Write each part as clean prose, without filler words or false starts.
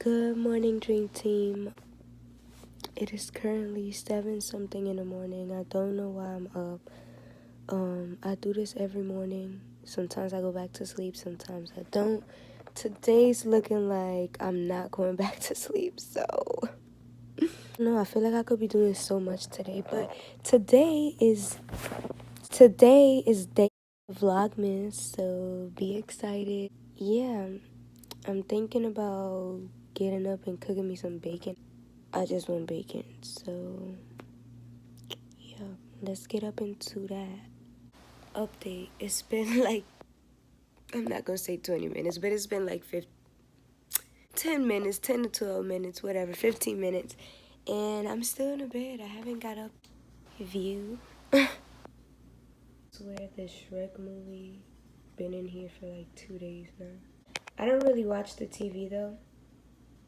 Good morning, Dream Team. It is currently 7 something in the morning. I don't know why I'm up. I do this every morning. Sometimes I go back to sleep, sometimes I don't. Today's looking like I'm not going back to sleep, so no, I feel like I could be doing so much today, but today is day Vlogmas, so be excited. Yeah, I'm thinking about getting up and cooking me some bacon. I just want bacon, so yeah, let's get up into that. Update, it's been like, I'm not gonna say 20 minutes, but it's been like 10 minutes, 10 to 12 minutes, whatever, 15 minutes, and I'm still in the bed. I haven't got up. View. I swear the Shrek movie been in here for like 2 days now. I don't really watch the TV though.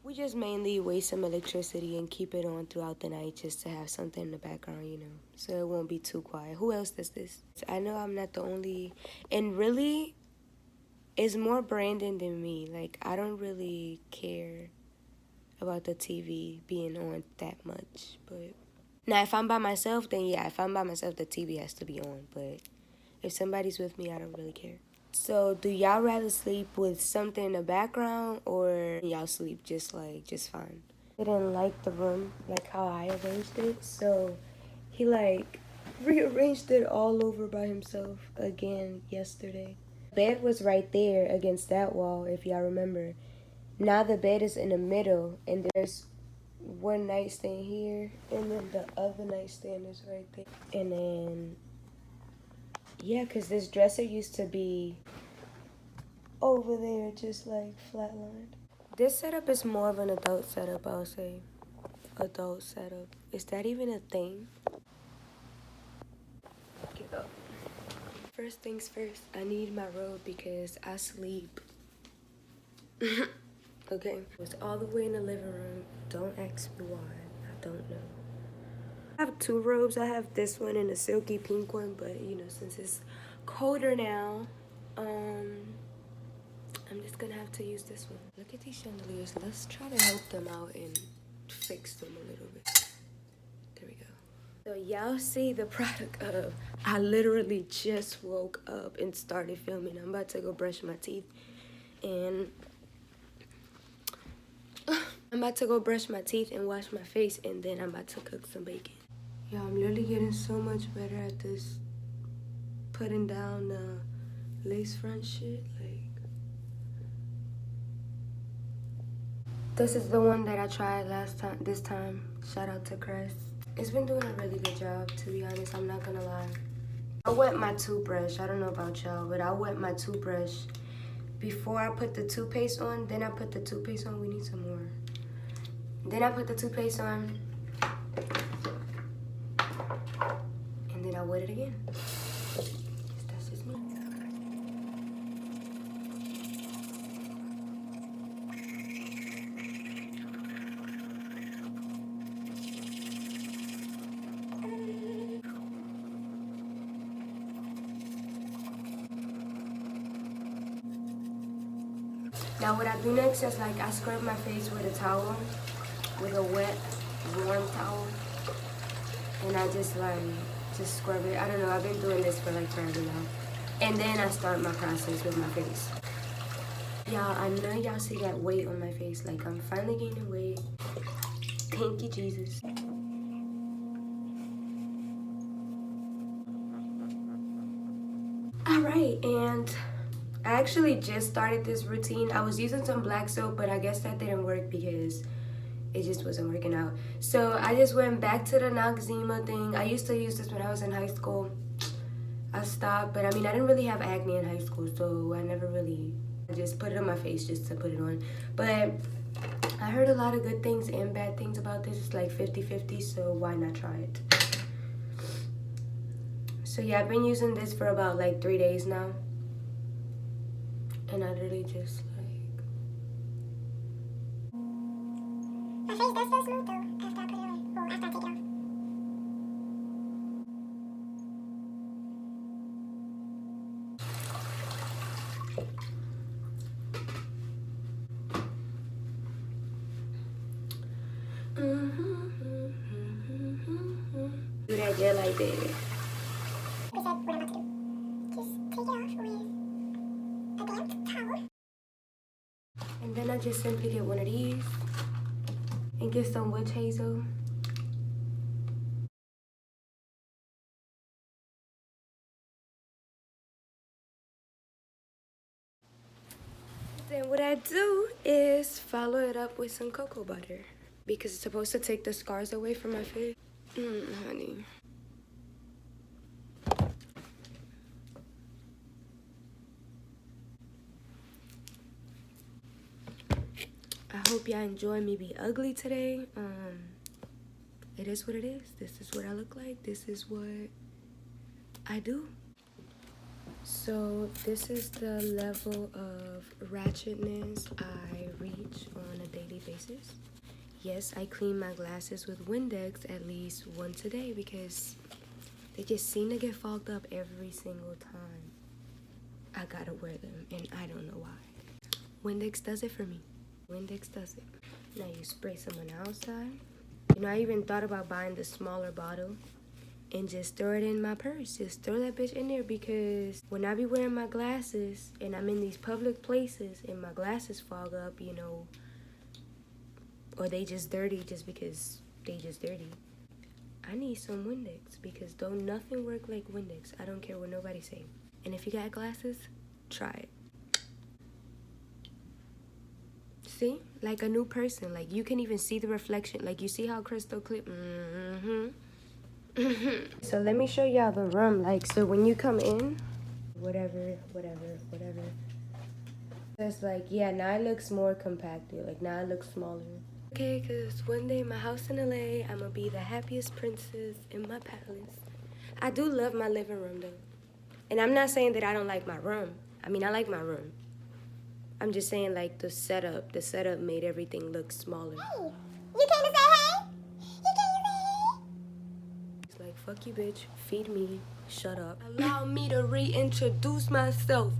We just mainly waste some electricity and keep it on throughout the night just to have something in the background, you know, so it won't be too quiet. Who else does this? I know I'm not the only, and really, it's more Brandon than me. Like, I don't really care about the TV being on that much, but now if I'm by myself, then yeah, if I'm by myself, the TV has to be on, but if somebody's with me, I don't really care. So, do y'all rather sleep with something in the background or y'all sleep just fine? He didn't like the room, like how I arranged it, so he like rearranged it all over by himself again yesterday. Bed was right there against that wall, if y'all remember. Now the bed is in the middle, and there's one nightstand here, and then the other nightstand is right there. And then, yeah, because this dresser used to be over there, just like flatlined. This setup is more of an adult setup, I'll say. Adult setup. Is that even a thing? Get up. First things first, I need my robe because I sleep. Okay? It's all the way in the living room. Don't ask me why. I don't know. I have two robes. I have this one and a silky pink one, but you know, since it's colder now, I'm just gonna have to use this one. Look at these chandeliers. Let's try to help them out and fix them a little bit. There we go. So y'all see the product of, I literally just woke up and started filming. I'm about to go brush my teeth and wash my face, and then I'm about to cook some bacon. Yeah, I'm literally getting so much better at this putting down the lace front shit. Like, this is the one that I tried this time. Shout out to Crest. It's been doing a really good job, to be honest. I'm not gonna lie. I wet my toothbrush. I don't know about y'all, but I wet my toothbrush before I put the toothpaste on. Then I put the toothpaste on. We need some more. Then I put the toothpaste on. And then I wet it again. That's just me. Now what I do next is like I scrub my face with a towel, with a wet, warm towel, and I just scrub it. I don't know, I've been doing this for like forever now. And then I start my process with my face. Y'all, I know y'all see that weight on my face. Like, I'm finally gaining weight. Thank you, Jesus. Alright, and I actually just started this routine. I was using some black soap, but I guess that didn't work because it just wasn't working out. So I just went back to the Noxzema thing. I used to use this when I was in high school. I stopped, but I mean, I didn't really have acne in high school, so I never really, I just put it on my face just to put it on. But I heard a lot of good things and bad things about this. It's like 50-50, so why not try it? So yeah, I've been using this for about like 3 days now. And I literally just like... My face does feel smooth though, after I put it on. Or after I take it off. Yeah, like that. And then I just simply get one of these and get some witch hazel. Then what I do is follow it up with some cocoa butter because it's supposed to take the scars away from my face. Honey. I hope y'all enjoy me be ugly today. It is what it is. This is what I look like. This is what I do. So this is the level of ratchetness I reach on a daily basis. Yes, I clean my glasses with Windex at least once a day because they just seem to get fogged up every single time I gotta wear them, and I don't know why. Windex does it for me. Windex does it. Now you spray some on the outside. You know, I even thought about buying the smaller bottle and just throw it in my purse. Just throw that bitch in there because when I be wearing my glasses and I'm in these public places and my glasses fog up, you know, or they just dirty just because they just dirty, I need some Windex because don't nothing work like Windex. I don't care what nobody say. And if you got glasses, try it. See? Like a new person. Like you can even see the reflection. Like you see how crystal clear? So let me show y'all the room. Like, so when you come in, whatever. It's like, yeah, now it looks more compacted. Like now it looks smaller. Okay, because one day my house in LA, I'm going to be the happiest princess in my palace. I do love my living room though. And I'm not saying that I don't like my room. I mean, I like my room. I'm just saying like the setup made everything look smaller. Hey, you came to say hey? It's like, fuck you, bitch. Feed me. Shut up. Allow me to reintroduce myself.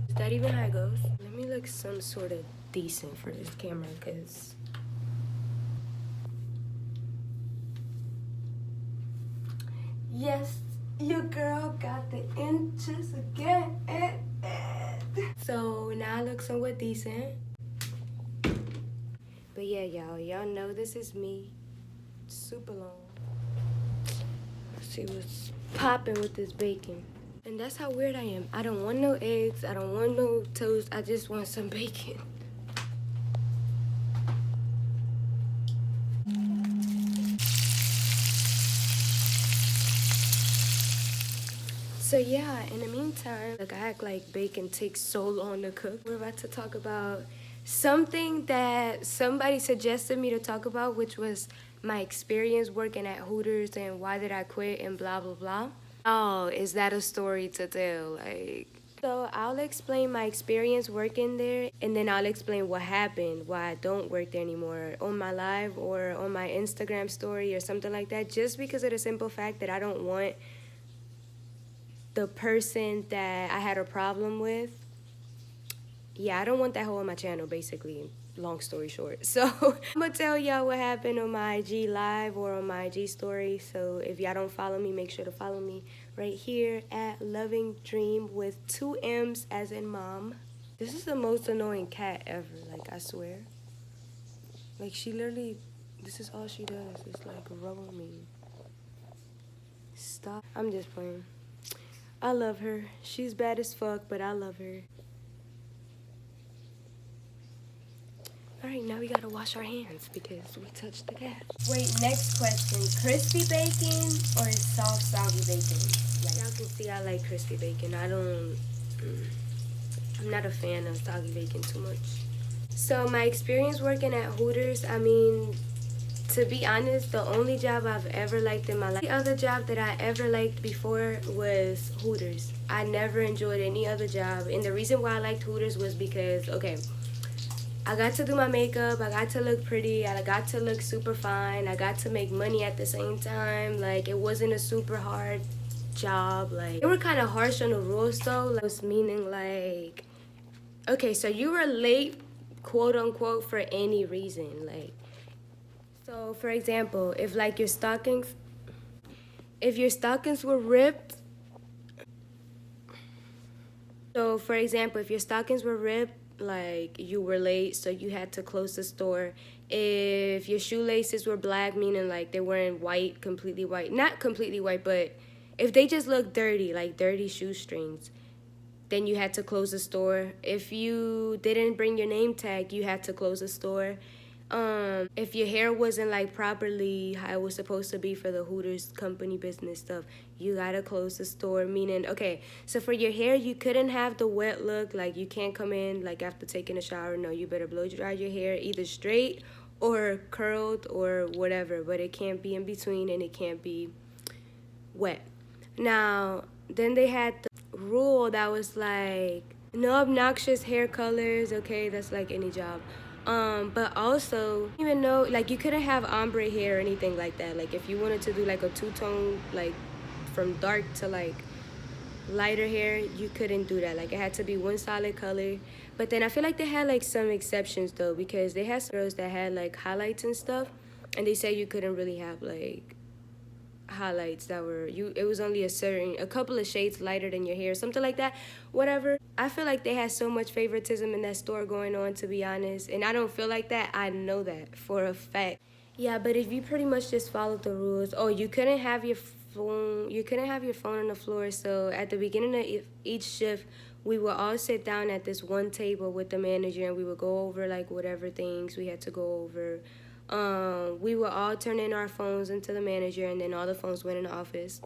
Is that even how it goes? Let me look some sort of decent for this camera, because yes, your girl got the inches again. So now I look somewhat decent. But yeah, y'all know this is me. Super long. Let's see what's popping with this bacon. And that's how weird I am. I don't want no eggs. I don't want no toast. I just want some bacon. So yeah, in the meantime, like I act like bacon takes so long to cook. We're about to talk about something that somebody suggested me to talk about, which was my experience working at Hooters and why did I quit and blah, blah, blah. Oh, is that a story to tell? Like, so I'll explain my experience working there and then I'll explain what happened, why I don't work there anymore on my live or on my Instagram story or something like that, just because of the simple fact that I don't want the person that I had a problem with. Yeah, I don't want that hoe on my channel, basically. Long story short. So I'm gonna tell y'all what happened on my IG live or on my IG story. So if y'all don't follow me, make sure to follow me right here at Loving Dream with 2 M's as in mom. This is the most annoying cat ever, like I swear. Like she literally, this is all she does, is like roll me. Stop. I'm just playing. I love her. She's bad as fuck, but I love her. Alright, now we gotta wash our hands because we touched the cat. Wait, next question. Crispy bacon or soft, soggy bacon? Like, y'all can see I like crispy bacon. I'm not a fan of soggy bacon too much. So my experience working at Hooters, I mean, to be honest, the only job I've ever liked in my life, the other job that I ever liked before was Hooters. I never enjoyed any other job. And the reason why I liked Hooters was because, okay, I got to do my makeup, I got to look pretty, I got to look super fine, I got to make money at the same time. Like, it wasn't a super hard job. Like, they were kind of harsh on the rules though. Like, meaning like, okay, so you were late, quote unquote, for any reason. Like, So for example, if like if your stockings were ripped, so for example, if your stockings were ripped, like you were late, so you had to close the store. If your shoelaces were black, meaning like they weren't white, completely white, not completely white, but if they just looked dirty, like dirty shoestrings, then you had to close the store. If you didn't bring your name tag, you had to close the store. If your hair wasn't like properly how it was supposed to be for the Hooters company business stuff, you gotta close the store. Meaning, okay, so for your hair, you couldn't have the wet look. Like you can't come in like after taking a shower. No, you better blow dry your hair either straight or curled or whatever. But it can't be in between and it can't be wet. Now, then they had the rule that was like no obnoxious hair colors. Okay, that's like any job. But also, even though like you couldn't have ombre hair or anything like that. Like if you wanted to do like a two-tone, like from dark to like lighter hair, you couldn't do that. Like it had to be one solid color. But then I feel like they had like some exceptions though, because they had some girls that had like highlights and stuff, and they said you couldn't really have like highlights that were you, it was only a couple of shades lighter than your hair, something like that, whatever. I feel like they had so much favoritism in that store going on, to be honest, and I don't feel like that. I know that for a fact. Yeah, but if you pretty much just followed the rules. Oh, you couldn't have your phone, on the floor. So at the beginning of each shift, we would all sit down at this one table with the manager, and we would go over like whatever things we had to go over. We would all turn in our phones into the manager, and then all the phones went in the office.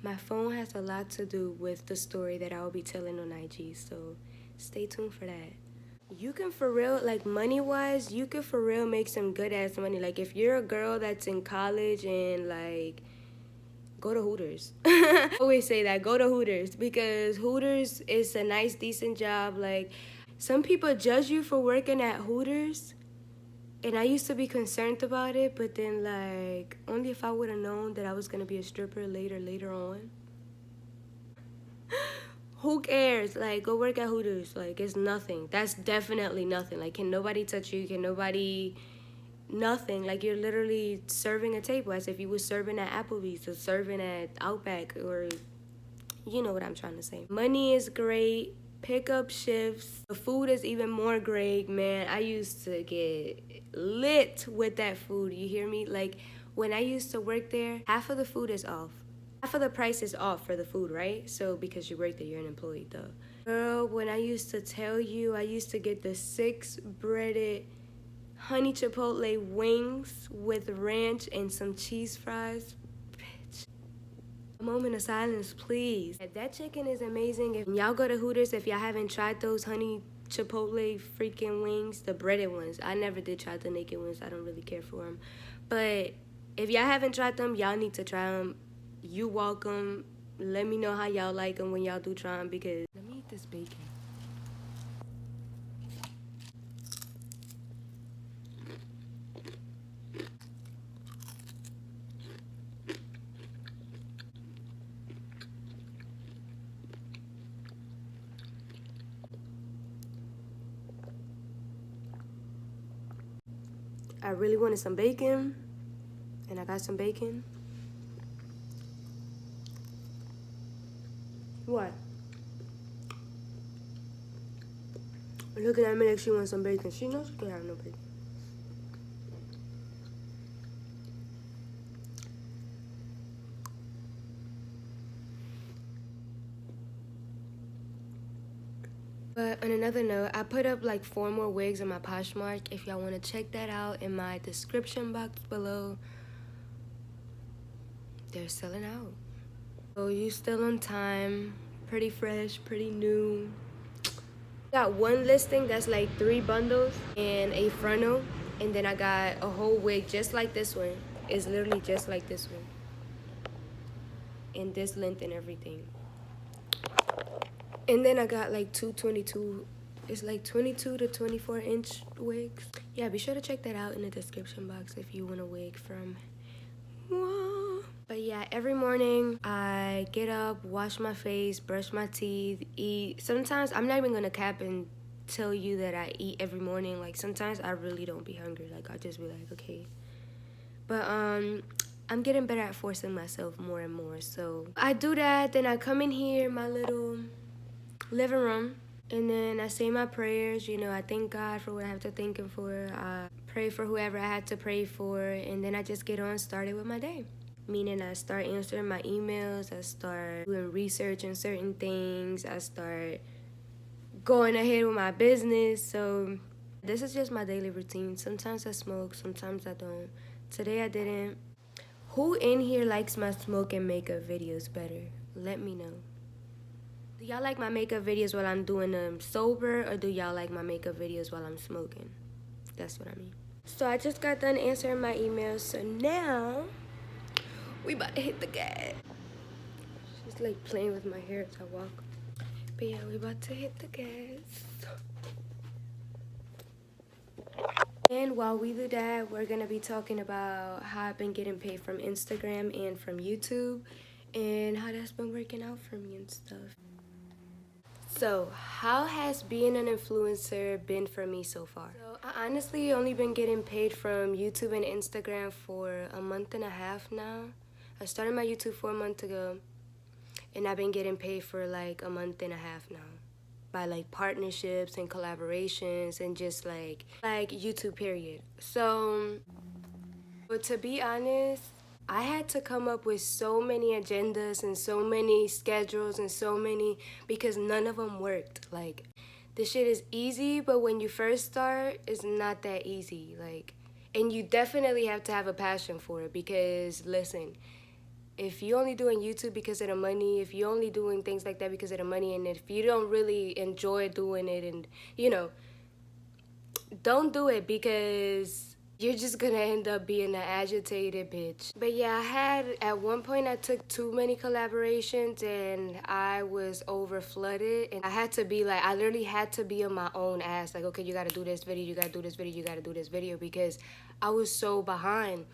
My phone has a lot to do with the story that I will be telling on IG, so stay tuned for that. You can for real, like money wise, you can for real make some good ass money. Like if you're a girl that's in college and like go to Hooters. I always say that, go to Hooters, because Hooters is a nice, decent job. Like some people judge you for working at Hooters, and I used to be concerned about it, but then like only if I would have known that I was gonna be a stripper later on. Who cares? Like, go work at Hooters. Like, it's nothing. That's definitely nothing. Like, can nobody touch you? Can nobody... Nothing. Like, you're literally serving a table as if you were serving at Applebee's or serving at Outback, or... You know what I'm trying to say. Money is great. Pickup shifts. The food is even more great, man. I used to get lit with that food. You hear me? Like, when I used to work there, half of the food is off. Half of the price is off for the food, right? So because you work there, you're an employee, though. Girl, when I used to tell you, I used to get the 6 breaded honey chipotle wings with ranch and some cheese fries. Bitch. A moment of silence, please. That chicken is amazing. If y'all go to Hooters, if y'all haven't tried those honey chipotle freaking wings, the breaded ones. I never did try the naked ones. I don't really care for them. But if y'all haven't tried them, y'all need to try them. You welcome. Let me know how y'all like them when y'all do try them, because let me eat this bacon. I really wanted some bacon, and I got some bacon. What? Looking at me like she wants some bacon. She knows she can't have no bacon. But on another note, I put up like 4 more wigs on my POSHMARK. If y'all want to check that out in my description box below, they're selling out. So you still on time, pretty fresh, pretty new. Got one listing that's like 3 bundles and a frontal, and then I got a whole wig just like this one. It's literally just like this one, and this length and everything. And then I got like 222. It's like 22 to 24 inch wigs. Yeah, be sure to check that out in the description box if you want a wig from. But yeah, every morning I get up, wash my face, brush my teeth, eat. Sometimes I'm not even gonna cap and tell you that I eat every morning. Like sometimes I really don't be hungry. Like I'll just be like, okay. But I'm getting better at forcing myself more and more. So I do that, then I come in here, my little living room, and then I say my prayers. You know, I thank God for what I have to thank Him for. I pray for whoever I had to pray for, and then I just get on started with my day. Meaning I start answering my emails, I start doing research on certain things, I start going ahead with my business. So this is just my daily routine. Sometimes I smoke, sometimes I don't. Today I didn't. Who in here likes my smoke and makeup videos better? Let me know. Do y'all like my makeup videos while I'm doing them sober, or do y'all like my makeup videos while I'm smoking? That's what I mean. So I just got done answering my emails, so now we about to hit the gas. She's like playing with my hair as I walk. But yeah, we about to hit the gas. And while we do that, we're gonna be talking about how I've been getting paid from Instagram and from YouTube and how that's been working out for me and stuff. So, how has being an influencer been for me so far? So, I honestly only been getting paid from YouTube and Instagram for a month and a half now. I started my YouTube 4 months ago, and I've been getting paid for like a month and a half now by like partnerships and collaborations and just like YouTube period. So, but to be honest, I had to come up with so many agendas and so many schedules and so many because none of them worked. Like this shit is easy, but when you first start, it's not that easy. Like, and you definitely have to have a passion for it because listen, if you're only doing YouTube because of the money, if you're only doing things like that because of the money, and if you don't really enjoy doing it, and you know, don't do it because you're just gonna end up being an agitated bitch. But yeah, at one point I took too many collaborations and I was over flooded, and I had to be like, I literally had to be on my own ass. Like, okay, you gotta do this video, you gotta do this video, you gotta do this video because I was so behind.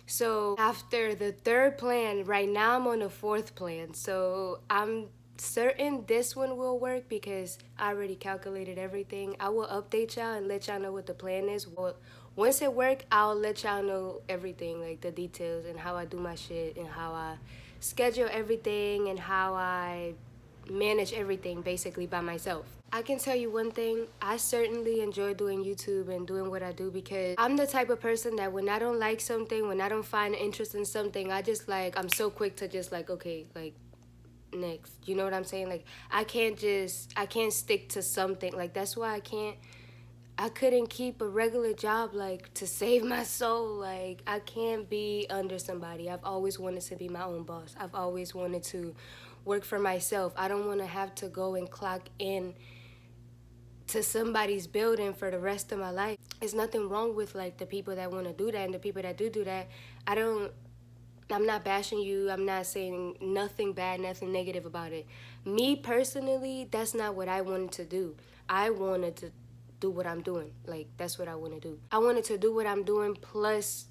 So after the third plan, right now I'm on the fourth plan. So I'm certain this one will work because I already calculated everything. I will update y'all and let y'all know what the plan is. Well, once it work, I'll let y'all know everything, like the details and how I do my shit and how I schedule everything and how I manage everything basically by myself. I can tell you one thing, I certainly enjoy doing YouTube and doing what I do because I'm the type of person that when I don't like something, when I don't find interest in something, I just like, I'm so quick to just like, okay, like next. You know what I'm saying? Like I can't stick to something. Like that's why I couldn't keep a regular job like to save my soul. Like I can't be under somebody. I've always wanted to be my own boss. I've always wanted to work for myself. I don't want to have to go and clock in to somebody's building for the rest of my life. There's nothing wrong with like the people that want to do that and the people that do that. I'm not bashing you. I'm not saying nothing bad, nothing negative about it. Me personally, that's not what I wanted to do. I wanted to do what I'm doing. Like, that's what I want to do. I wanted to do what I'm doing plus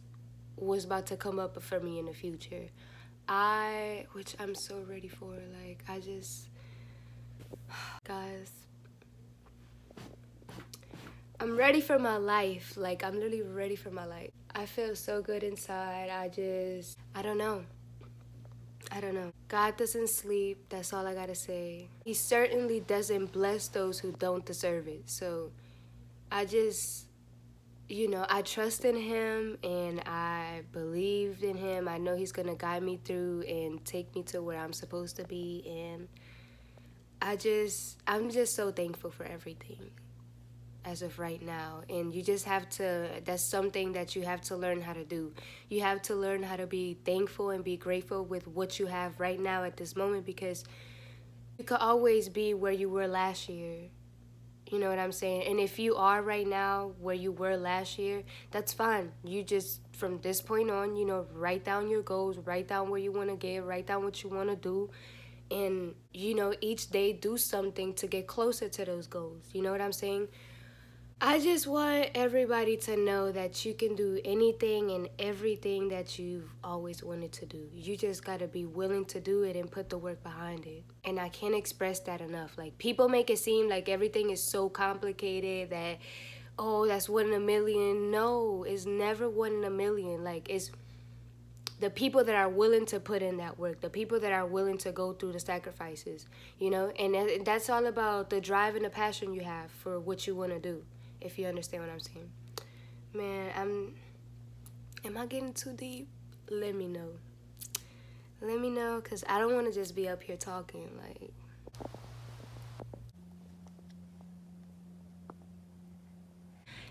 what's about to come up for me in the future. Which I'm so ready for. Like, guys, I'm ready for my life. Like, I'm literally ready for my life. I feel so good inside. I don't know. I don't know. God doesn't sleep. That's all I gotta say. He certainly doesn't bless those who don't deserve it. So I just, I trust in Him and I believed in Him. I know He's gonna guide me through and take me to where I'm supposed to be. And I'm just so thankful for everything as of right now. And you just have to, that's something that you have to learn how to do. You have to learn how to be thankful and be grateful with what you have right now at this moment because you could always be where you were last year. You know what I'm saying? And if you are right now where you were last year, that's fine. You just, from this point on, write down your goals, write down where you want to get, write down what you want to do. And, each day do something to get closer to those goals. You know what I'm saying? I just want everybody to know that you can do anything and everything that you've always wanted to do. You just got to be willing to do it and put the work behind it. And I can't express that enough. Like, people make it seem like everything is so complicated that, oh, that's 1 in a million. No, it's never 1 in a million. Like, it's the people that are willing to put in that work, the people that are willing to go through the sacrifices, you know? And that's all about the drive and the passion you have for what you want to do, if you understand what I'm saying. Man, am I getting too deep? Let me know. Let me know, because I don't want to just be up here talking, like.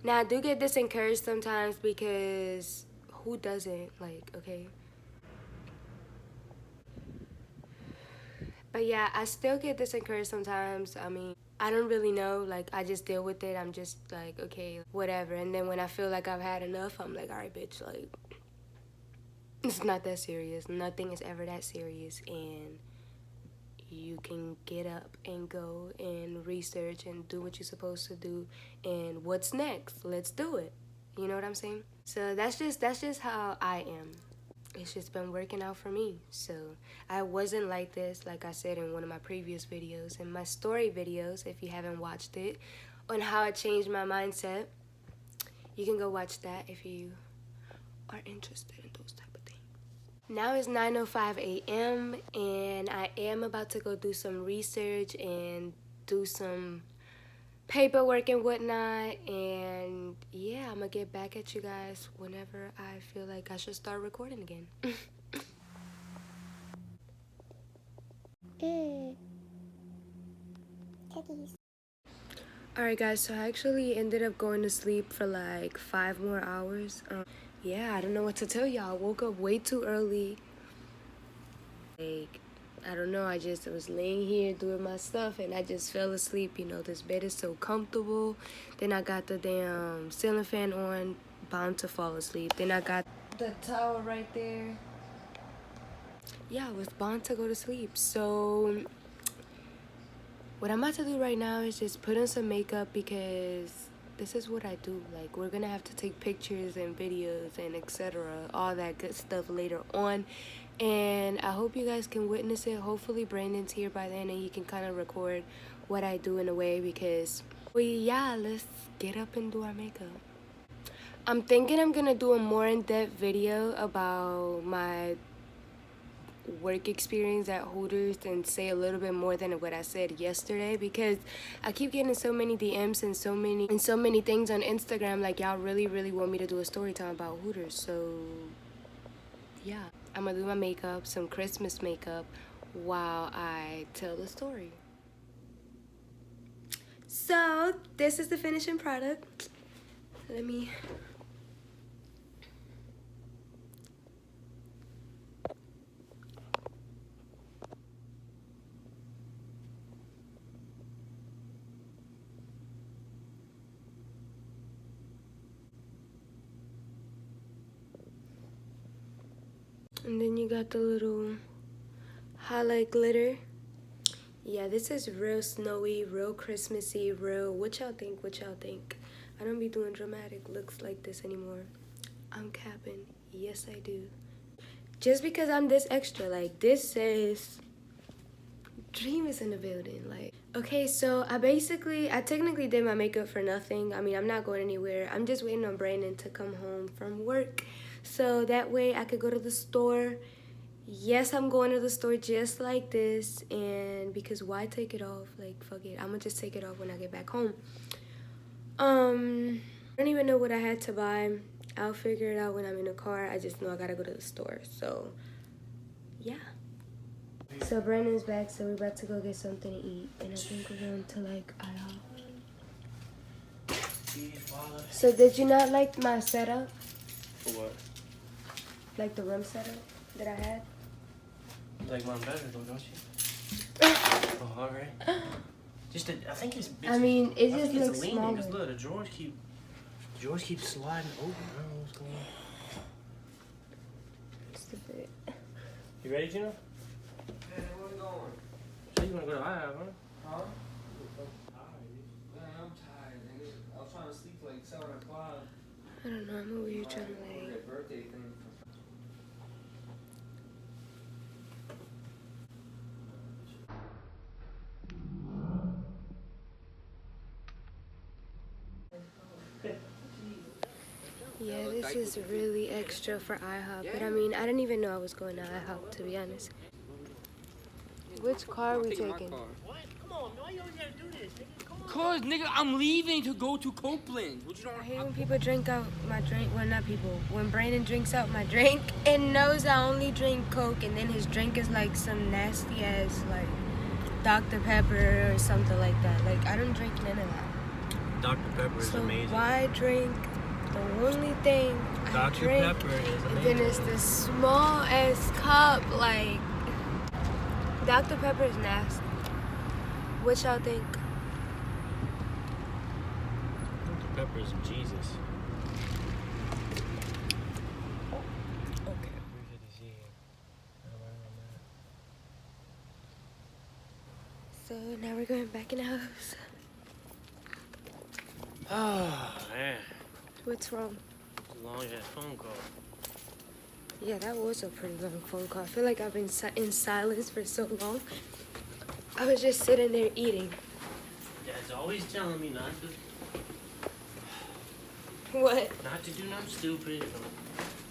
Now, I do get disencouraged sometimes because who doesn't, like, okay? But yeah, I still get disencouraged sometimes. I mean, I don't really know. Like, I just deal with it. I'm just like, okay, whatever. And then when I feel like I've had enough, I'm like, all right, bitch, like, it's not that serious. Nothing is ever that serious. And you can get up and go and research and do what you're supposed to do. And what's next? Let's do it. You know what I'm saying? So that's just how I am. It's just been working out for me. So I wasn't like this, like I said in one of my previous videos, in my story videos, if you haven't watched it, on how I changed my mindset. You can go watch that if you are interested in those type of things. Now it's 9:05 a.m. and I am about to go do some research and do some paperwork and whatnot. And yeah, I'm gonna get back at you guys whenever I feel like I should start recording again. Cookies. Alright guys, so I actually ended up going to sleep for like 5 more hours. Yeah, I don't know what to tell y'all. I woke up way too early. Like, I don't know, I was laying here doing my stuff and I just fell asleep. You know, this bed is so comfortable. Then I got the damn ceiling fan on, bound to fall asleep. Then I got the towel right there. Yeah, I was bound to go to sleep. So what I'm about to do right now is just put on some makeup because this is what I do. Like, we're gonna have to take pictures and videos and etc. all that good stuff later on. And I hope you guys can witness it. Hopefully Brandon's here by then and he can kind of record what I do in a way because, well, yeah, let's get up and do our makeup. I'm thinking I'm gonna do a more in-depth video about my work experience at Hooters and say a little bit more than what I said yesterday because I keep getting so many DMs and so many things on Instagram, like y'all really want me to do a story time about Hooters. So yeah, I'm gonna do my makeup, some Christmas makeup, while I tell the story. So this is the finishing product. Let me and then you got the little highlight glitter. Yeah, this is real snowy, real Christmassy, real. What y'all think? What y'all think? I don't be doing dramatic looks like this anymore. I'm capping. Yes, I do. Just because I'm this extra, like, this says Dream is in the building. Like, okay, so I technically did my makeup for nothing. I mean, I'm not going anywhere. I'm just waiting on Brandon to come home from work so that way I could go to the store. Yes, I'm going to the store just like this, and because why take it off? Like, fuck it, I'm gonna just take it off when I get back home. I don't even know what I had to buy. I'll figure it out when I'm in the car. I just know I gotta go to the store. So yeah, so Brandon's back, so we're about to go get something to eat, and I think we're going to like IHOP. So did you not like my setup? For what? Like the room setup that I had? You like mine better though, don't you? Oh, alright. I think it's. I mean, it I just think looks it's smaller. Because look, the drawers keep sliding over. I don't know what's going on. Stupid. You ready, Gino? Yeah, where we going? So you wanna go to IHOP, huh? Huh? Man, I'm tired, nigga. I was trying trying to sleep like 7 o'clock. I don't know, I'm over here trying to like... That birthday thing. Yeah, this is really extra for IHOP, but I mean, I didn't even know I was going to IHOP, to be honest. Which car are we taking? What? Come on, why you always gotta do this, nigga? Come on. Cause, nigga, I'm leaving to go to Copeland. What you don't... I hate when people drink out my drink. Well, not people. When Brandon drinks out my drink and knows I only drink Coke, and then his drink is like some nasty ass, like, Dr. Pepper or something like that. Like, I don't drink none of that. Dr. Pepper is amazing. So why drink the only thing I Dr. drink, Pepper is amazing. and then it's this small ass cup, like, Dr. Pepper is nasty. What y'all think? Dr. Pepper is Jesus. Okay. So now we're going back in the house. Oh, man. What's wrong? Long ass phone call. Yeah, that was a pretty long phone call. I feel like I've been in silence for so long. I was just sitting there eating. Dad's always telling me not to. What? Not to do nothing stupid.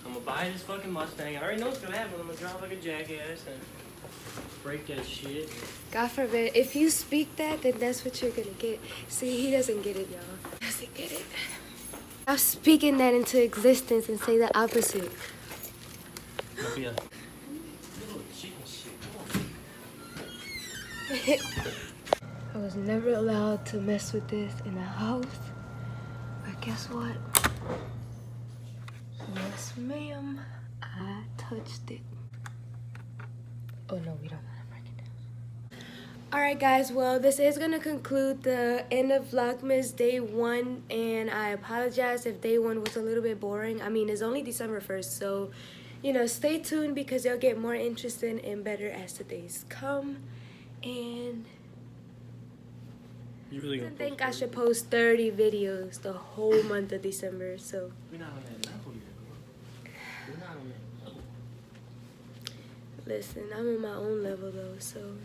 I'm gonna buy this fucking Mustang. I already know what's gonna happen. I'm gonna drive like a jackass and break that shit. God forbid. If you speak that, then that's what you're gonna get. See, he doesn't get it, y'all. He doesn't get it. I'm speaking that into existence and say the opposite. It'll be a little chicken shit. I was never allowed to mess with this in the house. But guess what? Yes, ma'am. I touched it. Oh, no, we don't want to break it down. Alright, guys. Well, this is going to conclude the end of Vlogmas Day 1. And I apologize if Day 1 was a little bit boring. I mean, it's only December 1st, so... You know, stay tuned because you'll get more interesting and better as the days come. And You really I gonna think post I should post 30 videos the whole month of December. So We're not on that level yet, bro. We're not on that level. listen, I'm on my own level though, so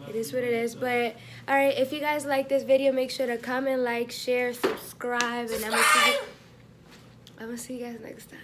it is what it is. But all right, if you guys like this video, make sure to comment, like, share, subscribe, and I'm gonna see you guys next time.